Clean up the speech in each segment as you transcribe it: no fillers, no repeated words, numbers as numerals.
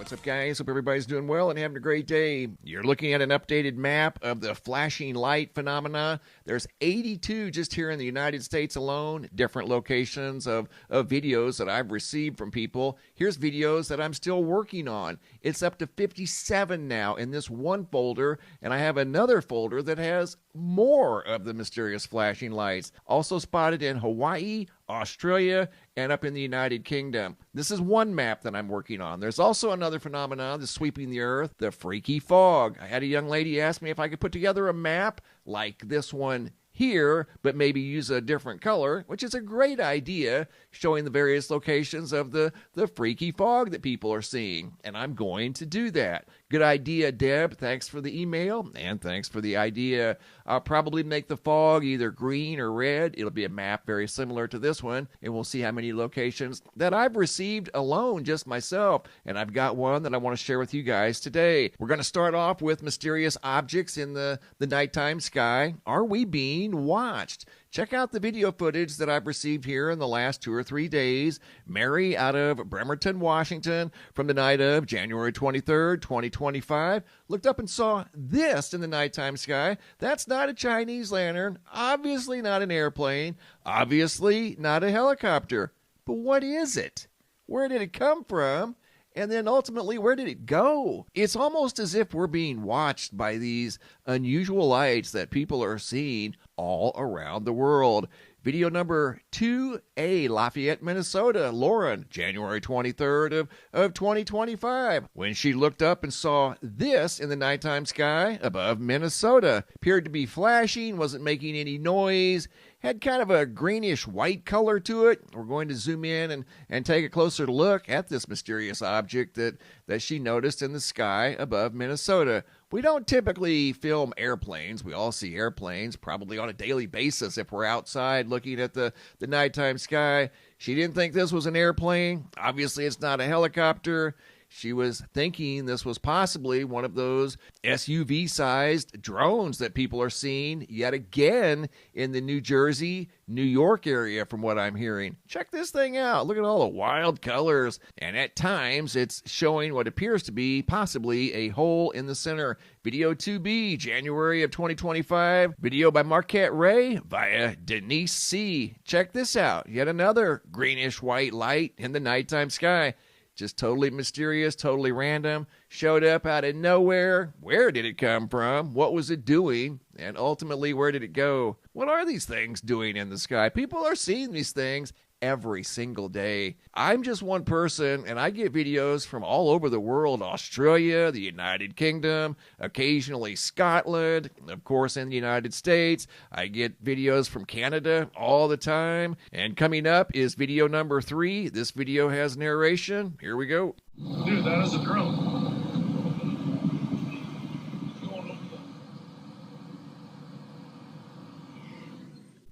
What's up, guys? Hope everybody's doing well and having a great day. You're looking at an updated map of the flashing light phenomena. There's 82 just here in the United States alone, different locations of videos that I've received from people. Here's videos that I'm still working on. It's up to 57 now in this one folder, and I have another folder that has more of the mysterious flashing lights, also spotted in Hawaii, Australia, and up in the United Kingdom. This is one map that I'm working on. There's also another phenomenon that's sweeping the earth, the freaky fog. I had a young lady ask me if I could put together a map like this one here, but maybe use a different color, which is a great idea, showing the various locations of the freaky fog that people are seeing. And I'm going to do that. Good idea, Deb. Thanks for the email, and thanks for the idea. I'll probably make the fog either green or red. It'll be a map very similar to this one, and we'll see how many locations that I've received alone, just myself. And I've got one that I want to share with you guys today. We're going to start off with mysterious objects in the nighttime sky. Are we being watched? Check out the video footage that I've received here in the last 2 or 3 days. Mary out of Bremerton, Washington, from the night of January 23rd, 2025, looked up and saw this in the nighttime sky. That's not a Chinese lantern, obviously not an airplane, obviously not a helicopter. But what is it? Where did it come from? And then ultimately, where did it go? It's almost as if we're being watched by these unusual lights that people are seeing all around the world. Video number 2A, Lafayette, Minnesota. Lauren, January 23rd of 2025. When she looked up and saw this in the nighttime sky above Minnesota. Appeared to be flashing, wasn't making any noise. Had kind of a greenish white color to it. We're going to zoom in and take a closer look at this mysterious object that she noticed in the sky above Minnesota. We don't typically film airplanes. We all see airplanes probably on a daily basis if we're outside looking at the nighttime sky. She didn't think this was an airplane. Obviously, it's not a helicopter. She was thinking this was possibly one of those SUV-sized drones that people are seeing yet again in the New Jersey, New York area from what I'm hearing. Check this thing out. Look at all the wild colors. And at times, it's showing what appears to be possibly a hole in the center. Video 2B, January of 2025. Video by Marquette Ray via Denise C. Check this out. Yet another greenish-white light in the nighttime sky. Just totally mysterious, totally random, showed up out of nowhere. Where did it come from? What was it doing? And ultimately, where did it go? What are these things doing in the sky? People are seeing these things every single day. I'm just one person, and I get videos from all over the world, Australia, the United Kingdom, occasionally Scotland, of course in the United States. I get videos from Canada all the time. And coming up is video number 3. This video has narration. Here we go. Dude, that is a drone.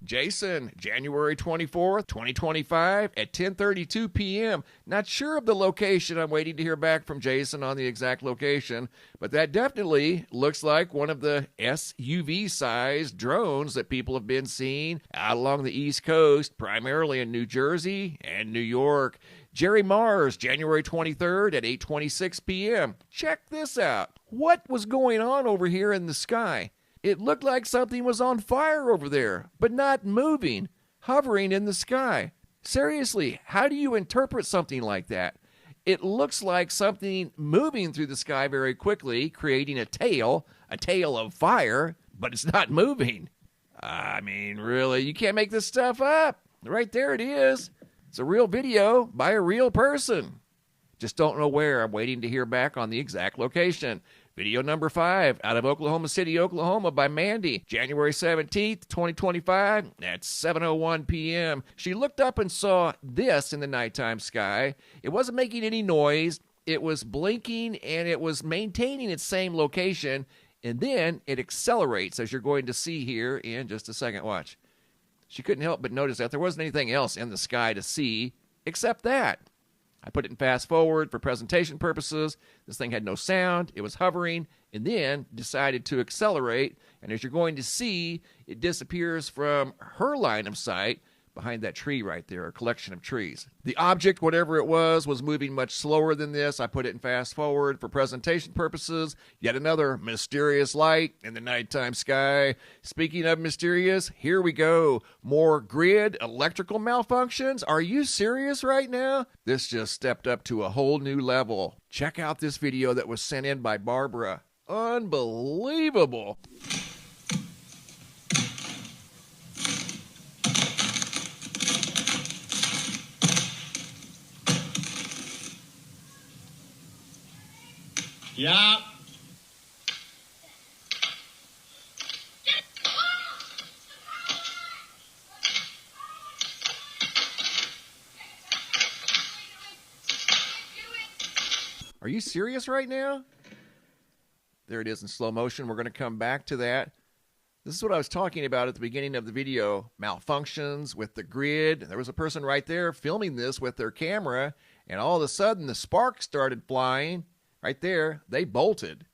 Jason, January 24th, 2025 at 10:32 p.m. Not sure of the location. I'm waiting to hear back from Jason on the exact location, but that definitely looks like one of the SUV-sized drones that people have been seeing out along the East Coast, primarily in New Jersey and New York. Jerry Mars, January 23rd at 8:26 p.m. Check this out. What was going on over here in the sky? It looked like something was on fire over there, but not moving, hovering in the sky. Seriously, how do you interpret something like that? It looks like something moving through the sky very quickly, creating a tail of fire, but it's not moving. I mean, really, you can't make this stuff up. Right there it is. It's a real video by a real person. Just don't know where. I'm waiting to hear back on the exact location. Video number 5 out of Oklahoma City, Oklahoma by Mandy, January 17th, 2025 at 7:01 p.m. She looked up and saw this in the nighttime sky. It wasn't making any noise. It was blinking and it was maintaining its same location. And then it accelerates, as you're going to see here in just a second. Watch. She couldn't help but notice that there wasn't anything else in the sky to see except that. I put it in fast forward for presentation purposes. This thing had no sound. It was hovering and then decided to accelerate. And as you're going to see, it disappears from her line of sight, behind that tree right there, a collection of trees. The object, whatever it was moving much slower than this. I put it in fast forward for presentation purposes. Yet another mysterious light in the nighttime sky. Speaking of mysterious, here we go. More grid electrical malfunctions. Are you serious right now? This just stepped up to a whole new level. Check out this video that was sent in by Barbara. Unbelievable. Yeah. Are you serious right now? There it is in slow motion. We're going to come back to that. This is what I was talking about at the beginning of the video. Malfunctions with the grid. There was a person right there filming this with their camera, and all of a sudden the sparks started flying. Right there, they bolted.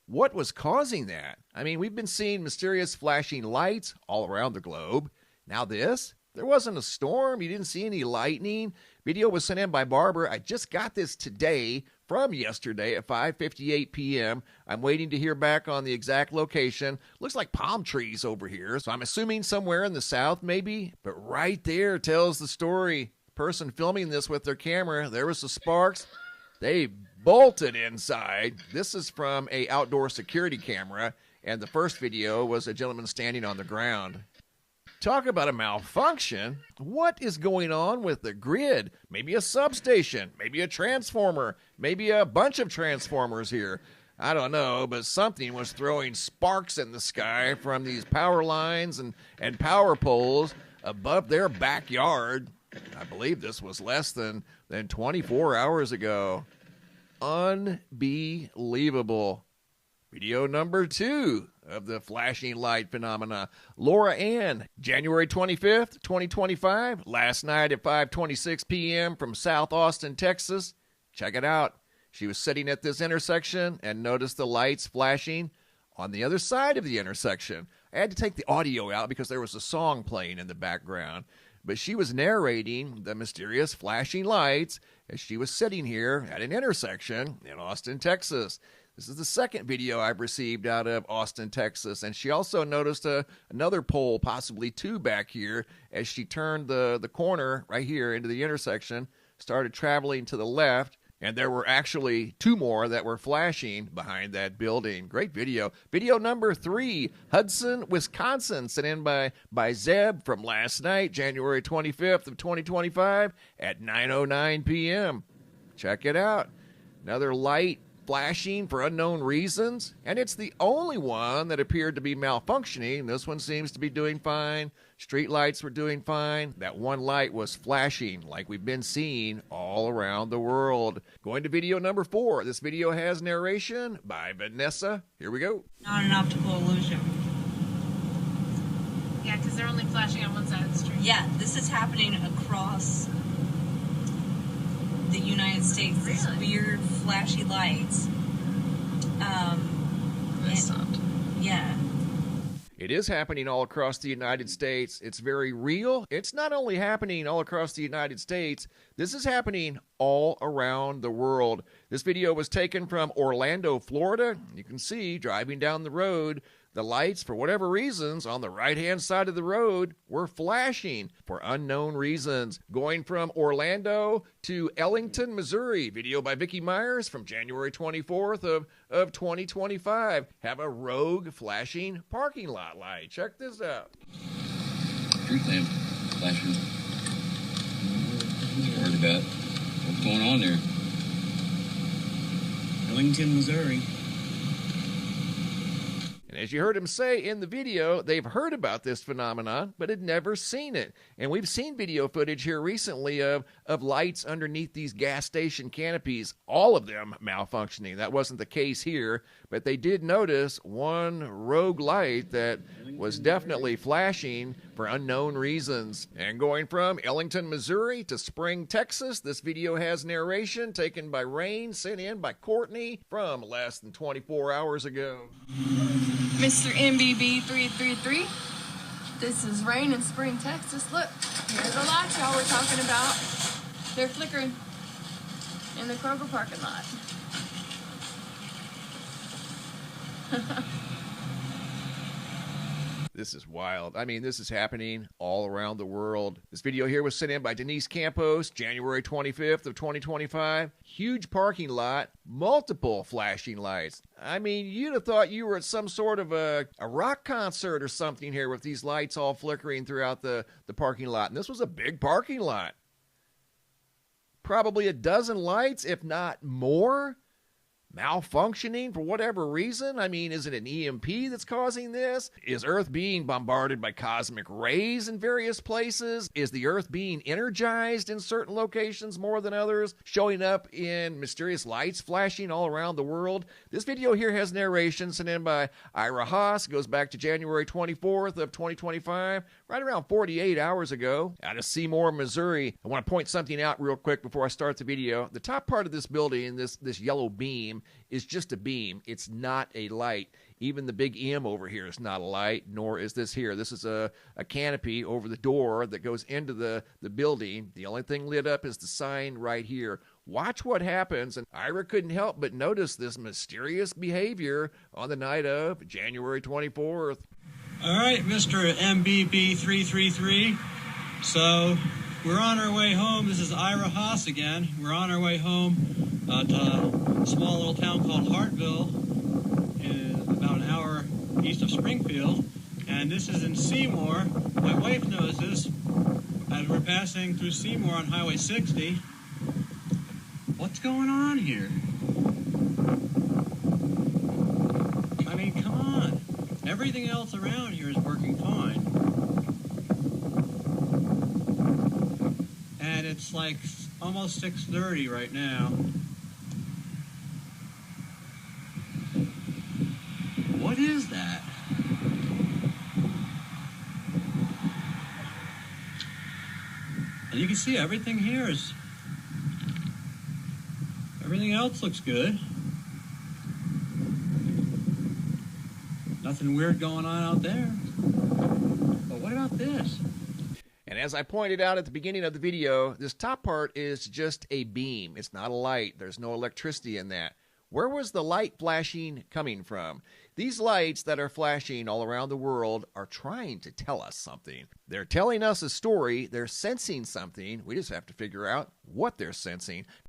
What was causing that? I mean, we've been seeing mysterious flashing lights all around the globe. Now this? There wasn't a storm. You didn't see any lightning. Video was sent in by Barbara. I just got this today from yesterday at 5:58 p.m. I'm waiting to hear back on the exact location. Looks like palm trees over here, so I'm assuming somewhere in the south maybe. But right there tells the story. Person filming this with their camera, there was the sparks. They bolted inside. This is from a outdoor security camera, and the first video was a gentleman standing on the ground. Talk about a malfunction. What is going on with the grid? Maybe a substation, maybe a transformer, maybe a bunch of transformers here. I don't know, but something was throwing sparks in the sky from these power lines and power poles above their backyard. I believe this was less than 24 hours ago. Unbelievable. Video number 2 of the flashing light phenomena. Laura Ann, January 25th, 2025, last night at 5:26 p.m. from South Austin, Texas. Check it out. She was sitting at this intersection and noticed the lights flashing on the other side of the intersection. I had to take the audio out because there was a song playing in the background. But she was narrating the mysterious flashing lights as she was sitting here at an intersection in Austin, Texas. This is the second video I've received out of Austin, Texas. And she also noticed another pole, possibly 2 back here, as she turned the corner right here into the intersection, started traveling to the left. And there were actually 2 more that were flashing behind that building. Great video. Video number 3, Hudson, Wisconsin, sent in by Zeb from last night, January 25th of 2025 at 9:09 p.m. Check it out. Another light flashing for unknown reasons, and it's the only one that appeared to be malfunctioning. This one seems to be doing fine. Street lights were doing fine. That one light was flashing like we've been seeing all around the world. Going to video number 4. This video has narration by Vanessa. Here we go. Not an optical illusion. Yeah, because they're only flashing on one side of the street. Yeah, this is happening across the United States. Really? These weird flashy lights. Yeah. It is happening all across the United States. It's very real. It's not only happening all across the United States, this is happening all around the world. This video was taken from Orlando, Florida. You can see driving down the road, the lights, for whatever reasons, on the right-hand side of the road were flashing for unknown reasons. Going from Orlando to Ellington, Missouri. Video by Vicki Myers from January 24th of 2025. Have a rogue flashing parking lot light. Check this out. Street lamp flashing. Worried about what's going on there. Ellington, Missouri. And as you heard him say in the video, they've heard about this phenomenon, but had never seen it. And we've seen video footage here recently of lights underneath these gas station canopies, all of them malfunctioning. That wasn't the case here, but they did notice one rogue light that was definitely flashing for unknown reasons. And going from Ellington, Missouri to Spring, Texas, this video has narration taken by Rain, sent in by Courtney from less than 24 hours ago. Mr. MBB 333. This is rain in Spring, Texas. Look, here's the lights y'all were talking about. They're flickering in the Kroger parking lot. This is wild. I mean, this is happening all around the world. This video here was sent in by Denise Campos, January 25th of 2025. Huge parking lot, multiple flashing lights. I mean, you'd have thought you were at some sort of a rock concert or something here with these lights all flickering throughout the parking lot. And this was a big parking lot. Probably a dozen lights, if not more, malfunctioning for whatever reason. I mean, is it an EMP that's causing this? Is Earth being bombarded by cosmic rays in various places? Is the Earth being energized in certain locations more than others, showing up in mysterious lights flashing all around the world? This video here has narration sent in by Ira Haas. It goes back to January 24th of 2025, right around 48 hours ago, out of Seymour, Missouri. I want to point something out real quick before I start the video. The top part of this building, this yellow beam, is just a beam. It's not a light. Even the big M over here is not a light, nor is this here. This is a canopy over the door that goes into the building. The only thing lit up is the sign right here. Watch what happens, and Ira couldn't help but notice this mysterious behavior on the night of January 24th. All right, Mr. MBB333. So we're on our way home. This is Ira Haas again. We're on our way home to a small little town called Hartville, about an hour east of Springfield. And this is in Seymour. My wife knows this as we're passing through Seymour on Highway 60. What's going on here? I mean, come on. Everything else around here is working fine. And it's like almost 6:30 right now. What is that? And you can see everything here is... Everything else looks good. Nothing weird going on out there. But what about this? And as I pointed out at the beginning of the video, this top part is just a beam. It's not a light. There's no electricity in that. Where was the light flashing coming from? These lights that are flashing all around the world are trying to tell us something. They're telling us a story. They're sensing something. We just have to figure out what they're sensing.